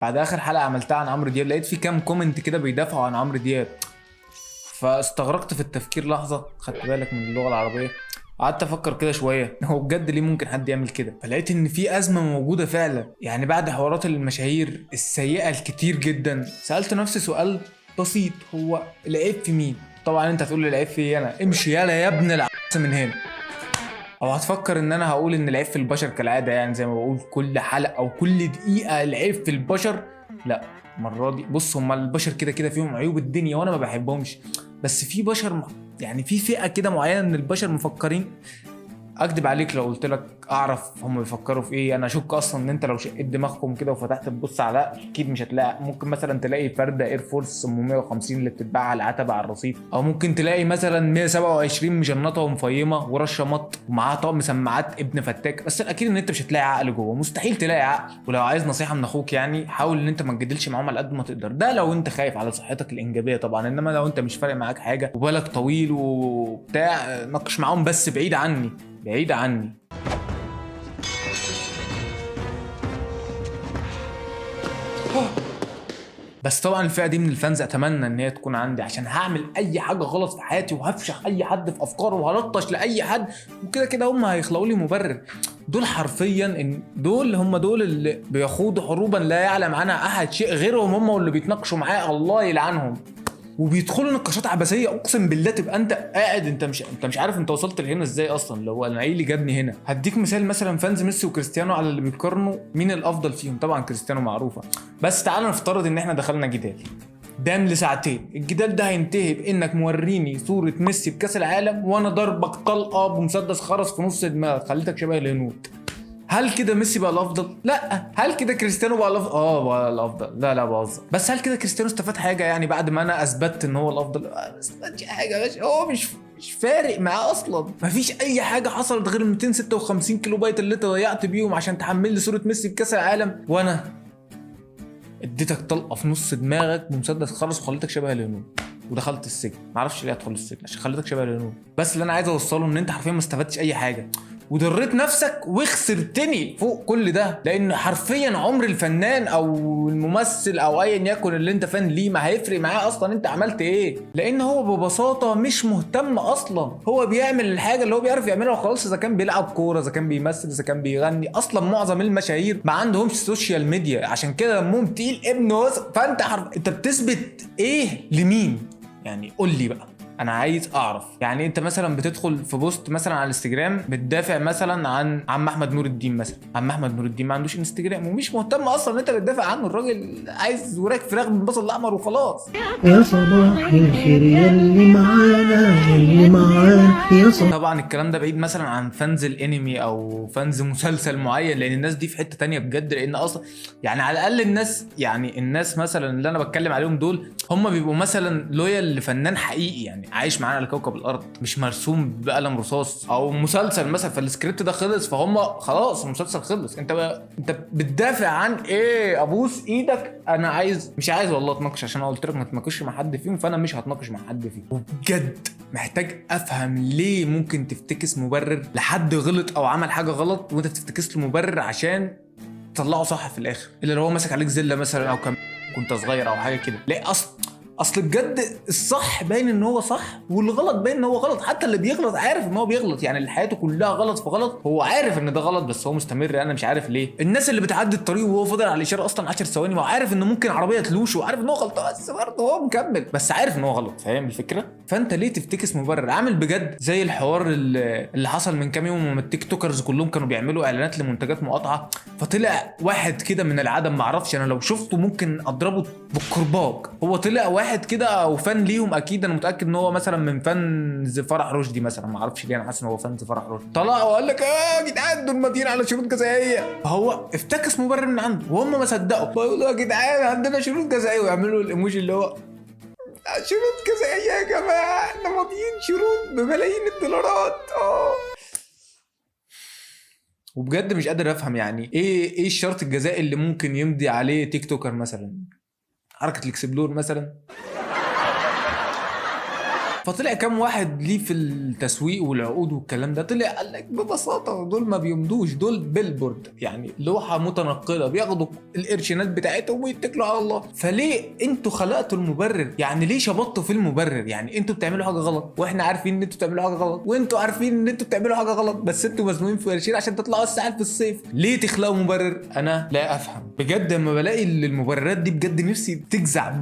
بعد اخر حلقه عملتها عن عمرو دياب لقيت في كام كومنت كده بيدافعوا عن عمرو دياب، فاستغرقت في التفكير لحظه. خدت بالك من اللغه العربيه؟ قعدت افكر كده شويه هو بجد ليه ممكن حد يعمل كده؟ فلقيت ان في ازمه موجوده فعلا. يعني بعد حوارات المشاهير السيئه الكتير جدا سالت نفسي سؤال بسيط، هو العيب في مين؟ طبعا انت هتقول لي العيب في انا، امشي يالا يا ابن العبس من هنا. او هتفكر ان انا هقول ان العيب في البشر كالعاده، يعني زي ما بقول كل حلقه او كل دقيقه العيب في البشر. لا، المره دي بص، هما البشر كده كده فيهم عيوب الدنيا وانا ما بحبهمش، بس في بشر يعني في فئه كده معينه من البشر مفكرين. اكدب عليك لو قلت لك اعرف هم بيفكروا في ايه. انا اشك اصلا ان انت لو شقيت دماغكم كده وفتحت تبص على، اكيد مش هتلاقي. ممكن مثلا تلاقي فرده اير فورس 850 اللي بتتباع على العتبه على الرصيف، او ممكن تلاقي مثلا 127 مجنطه ومفيمه ورشه مط ومعاها طقم سماعات ابن فتاك. بس الاكيد ان انت مش هتلاقي عقل جوه، مستحيل تلاقي عقل. ولو عايز نصيحه من اخوك، يعني حاول ان انت ما تجادلش معاهم على قد ما تقدر، ده لو انت خايف على صحتك الانجابيه طبعا. انما لو انت مش فارق معاك حاجه وبالك طويل وبتاع، ناقش معاهم بس بعيد عني، بعيد عني. بس طبعا الفئه دي من الفانز اتمنى ان هي تكون عندي، عشان هعمل اي حاجه غلط في حياتي وهفشخ اي حد في افكاره وهلطش لاي حد، وكده كده هم هيخلقوا لي مبرر. دول حرفيا ان دول اللي بيخوضوا حروبا لا يعلم عنها احد شيء غيرهم، هم واللي بيتناقشوا معاه الله يلعنهم، وبيدخلوا نقاشات عبثيه. اقسم بالله تبقى انت قاعد، انت مش عارف انت وصلت لهنا ازاي اصلا. اللي هو انا ايه اللي جابني هنا؟ هديك مثال، مثلا فانز ميسي وكريستيانو على اللي بيقارنوا مين الافضل فيهم. طبعا كريستيانو معروفه، بس تعال نفترض ان احنا دخلنا جدال دام لساعتين. الجدال ده هينتهي بانك موريني صوره ميسي بكاس العالم وانا ضربك طلقه بمسدس خرس في نص دماغك خليتك شبه الهنود. هل كده ميسي بقى الافضل؟ لا. هل كده كريستيانو بقى الافضل؟ بقى الافضل. لا بهزر. بس هل كده كريستيانو استفاد حاجه يعني بعد ما انا اثبتت ان هو الافضل؟ ما استفادش حاجه يا باشا. هو مش فارق معاه اصلا. مفيش اي حاجه حصلت غير ال 256 كيلو بايت اللي انت ضيعت بيهم عشان تحمل لي صوره ميسي بكاس العالم، وانا اديتك طلقه في نص دماغك بمسدس خرس وخليتك شبه الهنود ودخلت السجن. معرفش ليه ادخل السجن، عشان خليتك شبه الهنود. بس اللي انا عايز اوصله ان انت حرفيا ما استفدتش اي حاجه، وضريت نفسك وخسرتني فوق كل ده. لان حرفيا عمر الفنان او الممثل او ايا يكن اللي انت فان ليه ما هيفرق معاه اصلا انت عملت ايه، لان هو ببساطه مش مهتم اصلا. هو بيعمل الحاجه اللي هو بيعرف يعملها وخلاص. اذا كان بيلعب كوره، اذا كان بيمثل، اذا كان بيغني. اصلا معظم المشاهير ما عندهمش سوشيال ميديا، عشان كده دمهم تقيل ابن وسط. فانت انت بتثبت ايه لمين؟ يعني قول لي بقى، انا عايز اعرف. يعني انت مثلا بتدخل في بوست مثلا على الانستجرام بتدافع مثلا عن عم احمد نور الدين مثلا. عم احمد نور الدين ما عندوش انستجرام ومش مهتم اصلا ان انت بتدافع عنه. الراجل عايز وراك فراخ بالبصل الاحمر وخلاص. يا صباح الخير يلي معانا يلي معانا يا صباح. طبعا الكلام ده بعيد مثلا عن فانز الانمي او فانز مسلسل معين، لان الناس دي في حته تانية بجد. لان اصلا يعني على الاقل الناس، يعني الناس مثلا اللي انا بتكلم عليهم دول هم بيبقوا مثلا لويال لفنان حقيقي، يعني عايش معانا على كوكب الارض، مش مرسوم بقلم رصاص. او مسلسل مثلا فالسكريبت ده خلص فهم خلاص المسلسل خلص. انت بتدافع عن ايه؟ ابوس ايدك. انا عايز، مش عايز والله اتناقش، عشان انا قلت لك ما تتناقشش مع حد فيهم، فانا مش هتناقش مع حد فيهم. وبجد محتاج افهم ليه ممكن تفتكس مبرر لحد غلط او عمل حاجه غلط وانت تفتكس له مبرر عشان تطلعه صح في الاخر. الا لو هو ماسك عليك زله مثلا، او كنت صغير او حاجه كده. لا، اصل بجد الصح باين ان هو صح والغلط باين ان هو غلط. حتى اللي بيغلط عارف ان هو بيغلط، يعني اللي حياته كلها غلط في غلط هو عارف ان ده غلط بس هو مستمر. انا مش عارف ليه. الناس اللي بتعدي الطريق وهو فضل على الاشاره اصلا 10 ثواني، ما هو عارف ان ممكن عربيه تلوش وعارف ان هو غلطان، بس برضه هو مكمل، بس عارف ان هو غلط. فاهم الفكره؟ فانت ليه تفتكس مبرر؟ عامل بجد زي الحوار اللي حصل من كام يوم لما التيك توكرز كلهم كانوا بيعملوا اعلانات لمنتجات مقاطعه، فطلع واحد كده من العدم، معرفش انا لو شفته ممكن اضربه بالكرباج. هو طلع واحد كده او فان ليهم، اكيد انا متاكد ان هو مثلا من فانز فرح رشدي مثلا، ما اعرفش ليه انا حاسس ان هو فانز فرح رشدي. طلع وقال لك يا جدعان دول ماضيين على شروط جزائيه. فهو افتكس مبرر من عنده وهم ما صدقوا، بيقولوا يا جدعان عندنا شروط جزائيه ويعملوا الايموجي اللي هو شروط جزائيه يا جماعه، احنا ماضيين شروط بملايين الدولارات. وبجد مش قادر افهم يعني ايه الشرط الجزائي اللي ممكن يمضي عليه تيك توكر مثلا؟ حركه الاكسبلور مثلا. فطلع كام واحد ليه في التسويق والعقود والكلام ده، طلع قال لك ببساطه دول ما بيمدوش، دول بيلبورد يعني لوحه متنقله بياخدوا القرشينات بتاعتهم ويتكلوا على الله. فليه انتوا خلقتوا المبرر؟ يعني ليه شبطتوا في المبرر؟ يعني انتوا بتعملوا حاجه غلط واحنا عارفين ان انتوا بتعملوا حاجه غلط، وانتوا عارفين ان انتوا بتعملوا حاجه غلط، بس انتوا مزنوقين في قرشين عشان تطلعوا الساحل في الصيف. ليه تخلقوا مبرر؟ انا لا افهم بجد. لما بلاقي المبررات دي بجد نفسي تجزع،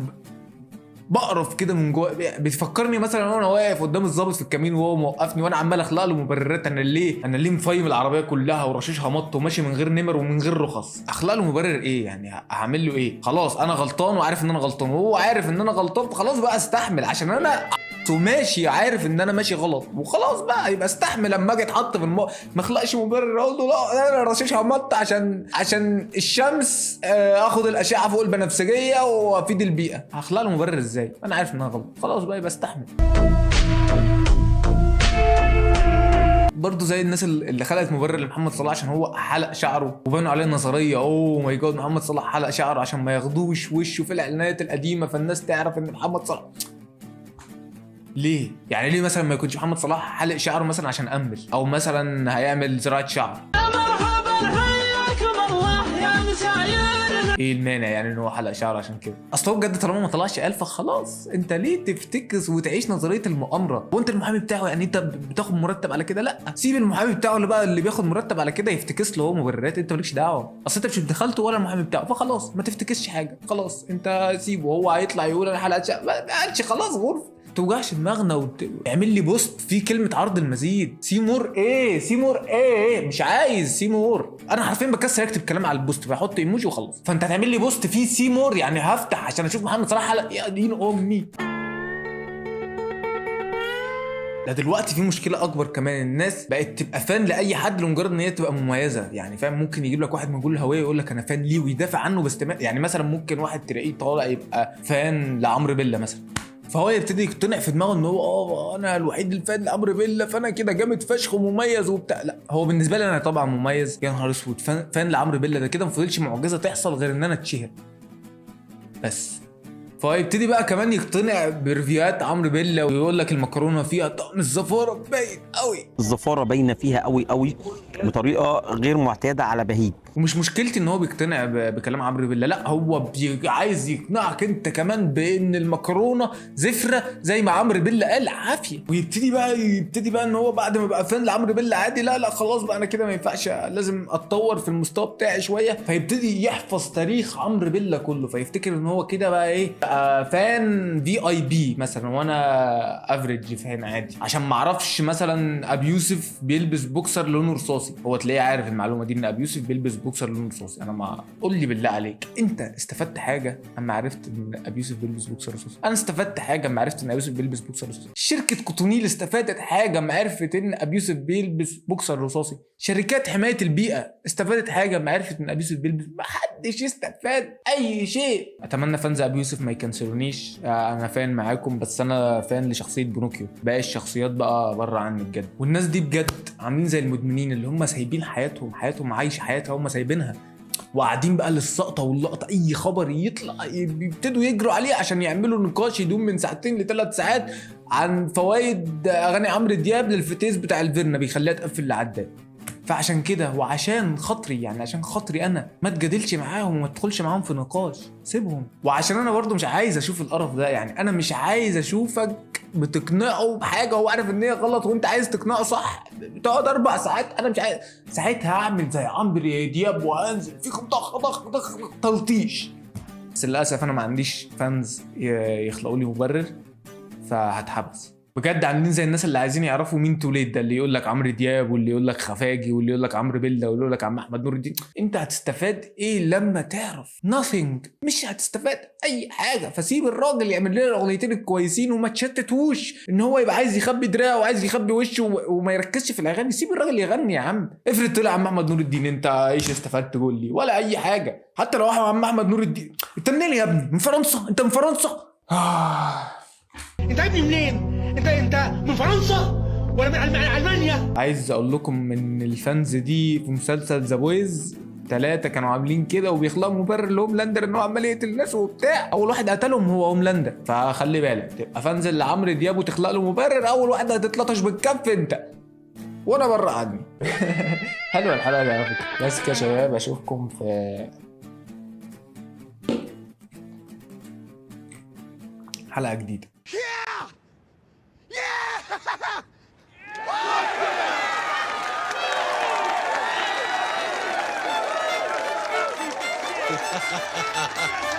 بقرف كده من جوه. بتفكرني مثلا وانا واقف قدام الضابط في الكمين وهو موقفني وانا عمال اخلق له مبررات. انا ليه مفايم العربيه كلها ورشيشها مط وماشي من غير نمر ومن غير رخص؟ اخلق له مبرر ايه يعني؟ هعمل له ايه؟ خلاص انا غلطان وعارف ان انا غلطان وهو عارف ان انا غلطان، خلاص بقى استحمل عشان انا وماشي عارف ان انا ماشي غلط وخلاص بقى. يبقى استحمل لما اجي اتحط في ما اخلقش مبرر اقول له لا انا رشيشها مط عشان الشمس اخد الاشعه فوق البنفسجيه وافيد البيئه. هخلق له مبرر ازاي؟ انا عارف ان انا غلط، خلاص بقى يبقى استحمل. برضه زي الناس اللي خلقت مبرر لمحمد صلاح عشان هو حلق شعره وبنوا عليه النظريه اوه ماي جاد محمد صلاح حلق شعره عشان ما ياخدوش وشه في الاعلانات القديمه فالناس تعرف ان محمد صلاح. ليه؟ يعني ليه مثلا ما يكونش محمد صلاح حلق شعره مثلا عشان امل، او مثلا هيعمل زراعه شعر؟ ايه المانع يعني ان هو حلق شعره عشان كده؟ اصل هو بجد طالما ما طلعش قال فخلاص انت ليه تفتكس وتعيش نظريه المؤامره؟ وانت المحامي بتاعه يعني انت بتاخد مرتب على كده؟ لا سيب المحامي بتاعه اللي بياخد مرتب على كده يفتكس له هو مبررات، انت مالكش دعوه. اصل انت مش دخلته ولا المحامي بتاعه فخلاص ما تفتكسش حاجه، خلاص انت سيبه هو هيطلع يقول انا حلقت شعر ما قالش خلاص غرف. توجعش دماغنا وتعمل لي بوست فيه كلمه عرض المزيد. سيمور ايه مش عايز سيمور. انا حرفيا بكسر اكتب كلام على البوست بحط ايموجي وخلاص. فانت هتعمل لي بوست فيه سيمور يعني هفتح عشان اشوف محمد صلاح حلق؟ يا دين امي. ده دلوقتي في مشكله اكبر كمان، الناس بقت تبقى فان لاي حد لمجرد ان هي تبقى مميزه. يعني فاهم، ممكن يجيب لك واحد من جول الهويه يقول لك انا فان ليه ويدافع عنه باستمرار. يعني مثلا ممكن واحد تلاقيه طالع يبقى فان لعمرو بيلا مثلا، فهو يبتدي يقتنع في دماغه ان هو انا الوحيد الفان لعمرو بيلا فانا كده جامد فشخ ومميز وبتاع. لا هو بالنسبه لي انا طبعا مميز. يا نهار اسود فان لعمرو بيلا ده كده ما فضلش معجزه تحصل غير ان انا اتشهر بس. فهو يبتدي بقى كمان يقتنع بريفيوهات عمرو بيلا ويقول لك المكرونه فيها طعم الزفاره باين قوي، الزفاره باينه فيها قوي بطريقه غير معتاده على بهيج. ومش مشكلتي ان هو بيقتنع بكلام عمرو بيلا، لا هو عايز يقنعك انت كمان بان المكرونه زفره زي ما عمرو بيلا قال عافيه. ويبتدي بقى ان هو بعد ما بقى فان لعمرو بيلا عادي لا خلاص بقى انا كده ما ينفعش، لازم اتطور في المستوى بتاعي شويه. فيبتدي يحفظ تاريخ عمرو بيلا كله، فيفتكر ان هو كده بقى ايه فان VIP مثلا وانا افريج فان عادي. عشان ما اعرفش مثلا ابي يوسف بيلبس بوكسر لونه رصاصي، هو تلاقيه عارف المعلومه دي ان ابي يوسف بيلبس بوكسر لونه رصاصي. انا ما قول لي بالله عليك انت استفدت حاجه اما عرفت ان ابي يوسف بيلبس بوكسر رصاصي؟ انا استفدت حاجه اما عرفت ان ابي يوسف بيلبس بوكسر رصاصي؟ شركه كوتونيل استفادت حاجه اما عرفت ان ابي يوسف بيلبس بوكسر رصاصي؟ شركات حمايه البيئه استفادت حاجه اما عرفت ان ابي يوسف بيلبس؟ ما حدش استفاد اي شيء. اتمنى فانز ابي يوسف ما يكنسلونيش، انا فان معاكم بس انا فان لشخصيه بونوكيو، باقي الشخصيات بقى بره عني بجد. والناس دي بجد عاملين زي المدمنين اللي هم سايبين حياتهم عايشه حياتها هم سايبينها وقاعدين بقى للسقطه واللقطه، اي خبر يطلع يبتدوا يجروا عليه عشان يعملوا نقاش يدوم من 2 ل3 ساعات عن فوائد اغاني عمرو دياب للفتيس بتاع الفيرنا بيخليها تقفل العداد. فعشان كده وعشان خاطري، يعني عشان خاطري انا ما تجادلش معاهم وما تدخلش معاهم في نقاش، سيبهم. وعشان انا برضو مش عايز اشوف القرف ده، يعني انا مش عايز اشوفك بتقنعه بحاجه هو عارف ان هي غلط وانت عايز تقنعه صح تقعد 4 ساعات. انا مش عايز ساعتها اعمل زي عمرو دياب وانزل فيكم ضخ تلطيش. بس للاسف انا ما عنديش فانز يخلقوا لي مبرر فهتحبس بجد. عاملين زي الناس اللي عايزين يعرفوا مين توليد ده، اللي يقول لك عمرو دياب واللي يقول لك خفاجي واللي يقول لك عمرو بيلا واللي يقول لك عم احمد نور الدين. انت هتستفاد ايه لما تعرف؟ nothing. مش هتستفاد اي حاجه. فسيب الراجل يعمل لنا الاغنيتين الكويسين وما تشتتوش ان هو يبقى عايز يخبي دراعه وعايز يخبي وشه وما يركزش في الاغاني. سيب الراجل يغني يا عم. افرض طلع عم احمد نور الدين انت ايش استفدت؟ قول لي. ولا اي حاجه. حتى لو عم احمد نور الدين انت منين يا ابني؟ من فرنسا؟ انت من فرنسا؟ انت ابني منين؟ انت من فرنسا ولا من المانيا؟ عايز اقول لكم ان الفانز دي في مسلسل ذا بويز 3 كانوا عاملين كده وبيخلقوا مبرر لهوملاندر ان هو عمال يقتل الناس وبتاع. اول واحد قتلهم هو هوملاندر، فخلي بالك تبقى فانزل لعمرو دياب وتخلق له مبرر، اول واحد هتتلطش بالكف انت وانا بره عني. حلوه الحلقه دي على فكره. بس كده يا شباب، اشوفكم في حلقه جديده. Ha ha ha ha!